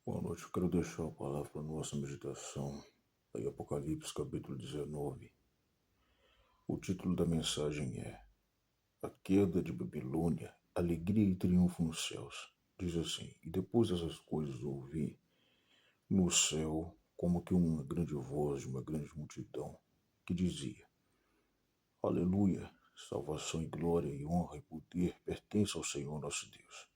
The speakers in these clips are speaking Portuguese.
Boa noite, eu quero deixar a palavra para a nossa meditação em Apocalipse capítulo 19. O título da mensagem é A Queda de Babilônia, Alegria e Triunfo nos Céus. Diz assim: E depois dessas coisas ouvi no céu como que uma grande voz de uma grande multidão que dizia: Aleluia, salvação e glória e honra e poder pertencem ao Senhor nosso Deus.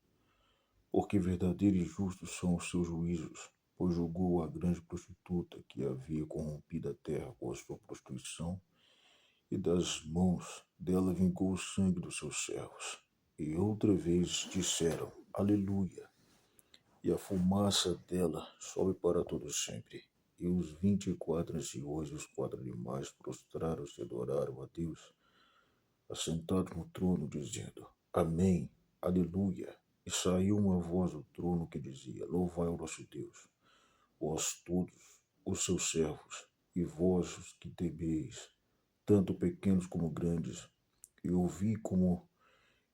Porque verdadeiros e justos são os seus juízos, pois julgou a grande prostituta que havia corrompido a terra com a sua prostituição, e das mãos dela vingou o sangue dos seus servos. E outra vez disseram, Aleluia, e a fumaça dela sobe para todo sempre. E os 24 anciões e os 4 animais prostraram-se e adoraram a Deus, assentados no trono, dizendo, Amém, Aleluia. E saiu uma voz do trono que dizia, Louvai o nosso Deus, vós todos os seus servos, e vós os que temeis, tanto pequenos como grandes. E ouvi como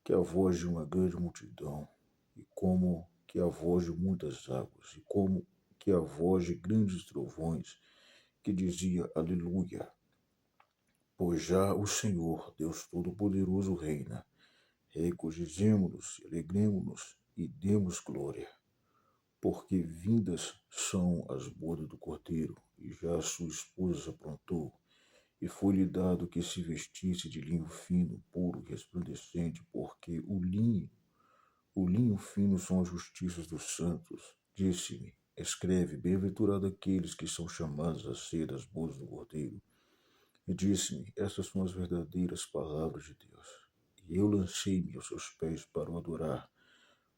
que a voz de uma grande multidão, e como que a voz de muitas águas, e como que a voz de grandes trovões, que dizia, Aleluia. Pois já o Senhor, Deus Todo-Poderoso, reina. Regozijemo-nos, alegremo-nos e demos glória, porque vindas são as bodas do Cordeiro, e já sua esposa se aprontou, e foi-lhe dado que se vestisse de linho fino, puro e resplandecente, porque o linho fino são as justiças dos santos. Disse-me, escreve, bem-aventurado aqueles que são chamados a ser as bodas do Cordeiro. E disse-me, estas são as verdadeiras palavras de Deus. E eu lancei-me aos seus pés para o adorar.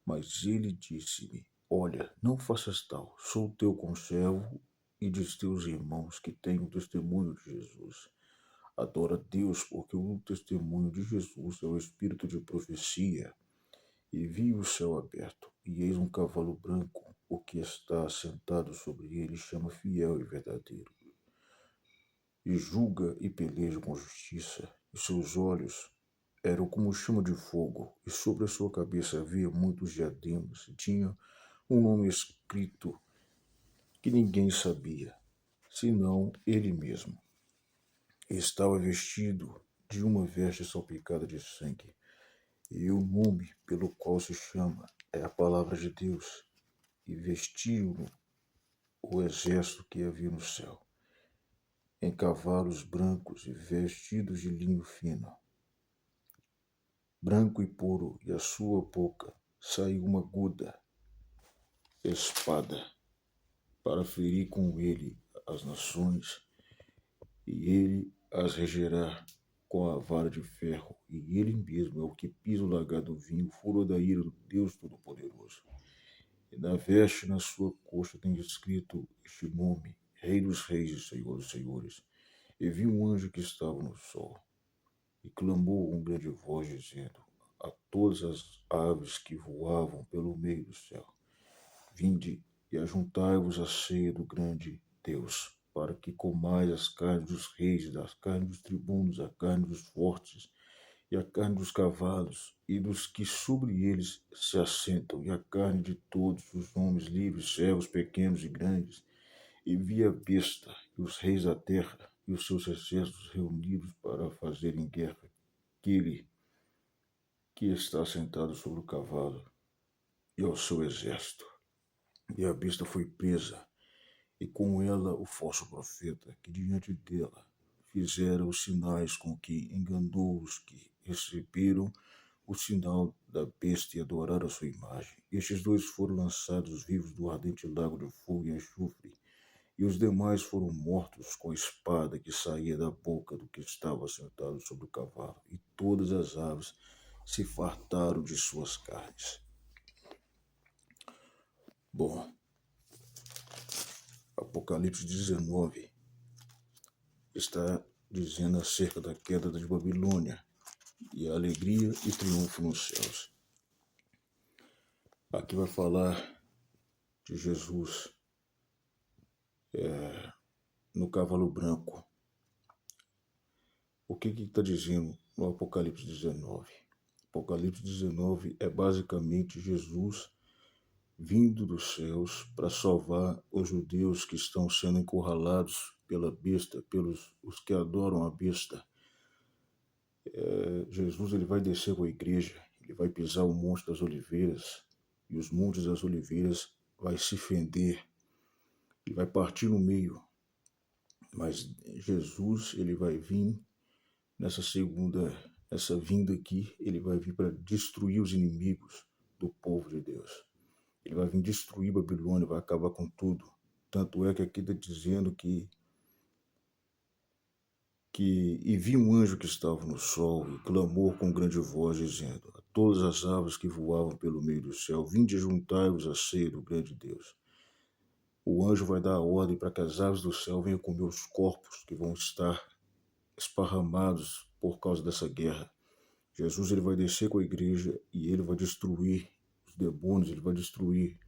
Mas ele disse-me, olha, não faças tal, sou teu conservo e dos teus irmãos que têm o testemunho de Jesus. Adora Deus, porque o testemunho de Jesus é o espírito de profecia. E vi o céu aberto, e eis um cavalo branco, o que está sentado sobre ele chama fiel e verdadeiro, e julga e peleja com justiça, e seus olhos eram como chama de fogo, e sobre a sua cabeça havia muitos diademas, e tinha um nome escrito que ninguém sabia, senão ele mesmo. E estava vestido de uma veste salpicada de sangue, e o nome pelo qual se chama é a palavra de Deus, e vestiu-no o exército que havia no céu, em cavalos brancos e vestidos de linho fino, branco e puro, e a sua boca saiu uma aguda espada para ferir com ele as nações, e ele as regerá com a vara de ferro, e ele mesmo é o que pisa o lagar do vinho, furor da ira do Deus Todo-Poderoso. E na veste, na sua coxa, tem escrito este nome, Rei dos Reis e Senhor dos Senhores. E vi um anjo que estava no sol, e clamou com grande voz, dizendo a todas as aves que voavam pelo meio do céu, vinde e ajuntai-vos à ceia do grande Deus, para que comais as carnes dos reis, das carnes dos tribunos, a carne dos fortes, e a carne dos cavalos, e dos que sobre eles se assentam, e a carne de todos os homens livres, servos pequenos e grandes. E vi a besta, e os reis da terra, e os seus exércitos reunidos para fazerem guerra, aquele que está sentado sobre o cavalo, e ao seu exército. E a besta foi presa, e com ela o falso profeta, que diante dela fizera os sinais com que enganou os que receberam o sinal da besta e adoraram a sua imagem. Estes dois foram lançados vivos do ardente lago de fogo e enxofre, e os demais foram mortos com a espada que saía da boca do que estava sentado sobre o cavalo, e todas as aves se fartaram de suas carnes. Bom, Apocalipse 19 está dizendo acerca da queda de Babilônia e a alegria e triunfo nos céus. Aqui vai falar de Jesus no cavalo branco. O que está dizendo no Apocalipse 19? Apocalipse 19 é basicamente Jesus vindo dos céus para salvar os judeus que estão sendo encurralados pela besta, pelos os que adoram a besta. Jesus ele vai descer com a igreja, ele vai pisar o Monte das Oliveiras, e os Montes das Oliveiras vai se fender, ele vai partir no meio, mas Jesus ele vai vir essa vinda aqui, ele vai vir para destruir os inimigos do povo de Deus. Ele vai vir destruir Babilônia, vai acabar com tudo. Tanto é que aqui está dizendo que e vi um anjo que estava no sol e clamou com grande voz, dizendo a todas as aves que voavam pelo meio do céu: vinde juntai-vos à ceia do grande Deus. O anjo vai dar a ordem para que as aves do céu venham comer os corpos que vão estar esparramados por causa dessa guerra. Jesus ele vai descer com a igreja e ele vai destruir os demônios, ele vai destruir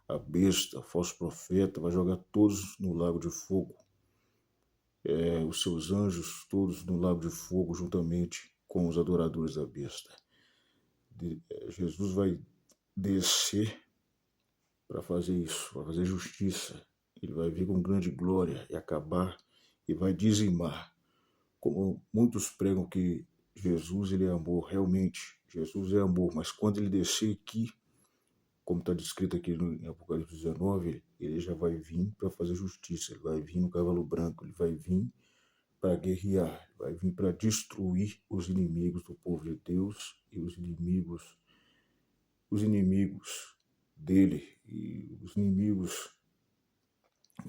a besta, o falso profeta, vai jogar todos no lago de fogo. Os seus anjos todos no lago de fogo, juntamente com os adoradores da besta. Jesus vai descer para fazer isso, para fazer justiça. Ele vai vir com grande glória e acabar e vai dizimar. Como muitos pregam que Jesus ele é amor, realmente, Jesus é amor, mas quando ele descer aqui, como está descrito aqui em Apocalipse 19, ele já vai vir para fazer justiça, ele vai vir no cavalo branco, ele vai vir para guerrear, vai vir para destruir os inimigos do povo de Deus e os inimigos dele e os inimigos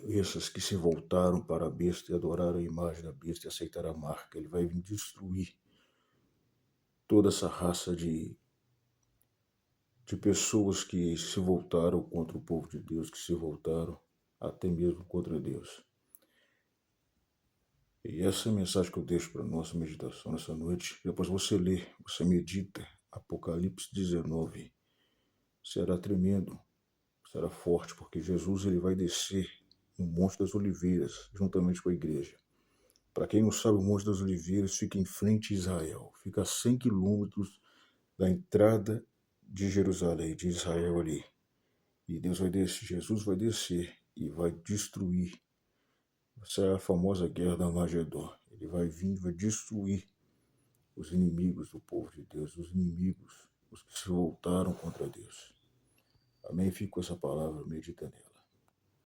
esses que se voltaram para a besta e adoraram a imagem da besta e aceitaram a marca. Ele vai vir destruir toda essa raça de pessoas que se voltaram contra o povo de Deus, que se voltaram até mesmo contra Deus. E essa é a mensagem que eu deixo para a nossa meditação nessa noite. Depois você lê, você medita Apocalipse 19. Será tremendo, será forte, porque Jesus ele vai descer no Monte das Oliveiras, juntamente com a igreja. Para quem não sabe, o Monte das Oliveiras fica em frente a Israel, fica a 100 quilômetros da entrada de Jerusalém, de Israel ali. E Deus vai descer, Jesus vai descer e vai destruir. Essa é a famosa guerra da Armagedon. Ele vai vir, vai destruir os inimigos do povo de Deus, os inimigos, os que se voltaram contra Deus. Amém? Fica com essa palavra, medita nela.